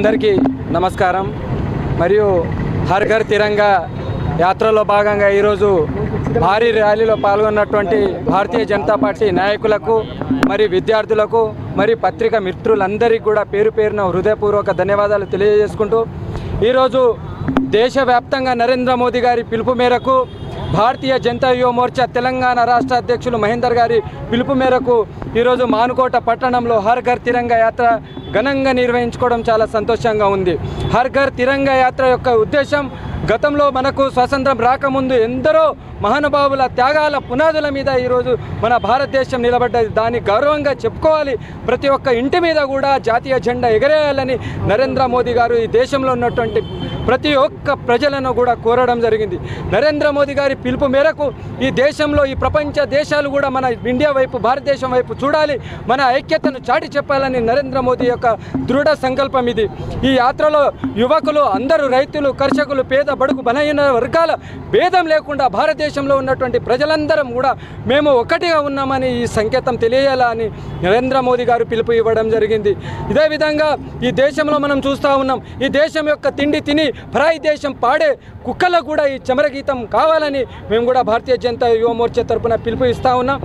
అందరికీ నమస్కారం. మరియు హర్ ఘర్ తిరంగా యాత్రలో భాగంగా ఈరోజు భారీ ర్యాలీలో పాల్గొన్నటువంటి భారతీయ జనతా పార్టీ నాయకులకు మరి విద్యార్థులకు మరి పత్రికా మిత్రులందరికీ కూడా పేరు పేరున హృదయపూర్వక ధన్యవాదాలు తెలియజేసుకుంటూ ఈరోజు దేశవ్యాప్తంగా నరేంద్ర మోదీ గారి పిలుపు మేరకు భారతీయ జనతా యువ మోర్చా తెలంగాణ రాష్ట్ర అధ్యక్షులు మహేందర్ గారి పిలుపు మేరకు ఈరోజు మానుకోట పట్టణంలో హర్ ఘర్ తిరంగా యాత్ర ఘనంగా నిర్వహించుకోవడం చాలా సంతోషంగా ఉంది. హర్ ఘర్ తిరంగా యాత్ర యొక్క ఉద్దేశం గతంలో మనకు స్వాతంత్రం రాకముందు ఎందరో మహానుభావుల త్యాగాల పునాదుల మీద ఈరోజు మన భారతదేశం నిలబడ్డది. దాన్ని గౌరవంగా చెప్పుకోవాలి. ప్రతి ఒక్క ఇంటి మీద కూడా జాతీయ జెండా ఎగరేయాలని నరేంద్ర మోదీ గారు ఈ దేశంలో ఉన్నటువంటి ప్రతి ఒక్క ప్రజలను కూడా కోరడం జరిగింది. నరేంద్ర మోదీ గారి పిలుపు మేరకు ఈ దేశంలో ఈ ప్రపంచ దేశాలు కూడా మన ఇండియా వైపు భారతదేశం వైపు చూడాలి, మన ఐక్యతను చాటి చెప్పాలని నరేంద్ర మోదీ యొక్క దృఢ సంకల్పం ఇది. ఈ యాత్రలో యువకులు అందరూ రైతులు, కర్షకులు, పేద బడుగు బలహీన వర్గాల భేదం లేకుండా భారతదేశంలో ఉన్నటువంటి ప్రజలందరం కూడా మేము ఒకటిగా ఉన్నామని ఈ సంకేతం తెలియాలని నరేంద్ర మోదీ గారు పిలుపు ఇవ్వడం జరిగింది. ఇదే విధంగా ఈ దేశంలో మనం చూస్తూ ఉన్నాం. ఈ దేశం యొక్క తిండి తిని పరాయి దేశం పాడే కుక్కలకు కూడా ఈ చమరగీతం కావాలని మేము కూడా భారతీయ జనతా యువ మోర్చా తరఫున పిలుపు ఇస్తూ ఉన్నాం.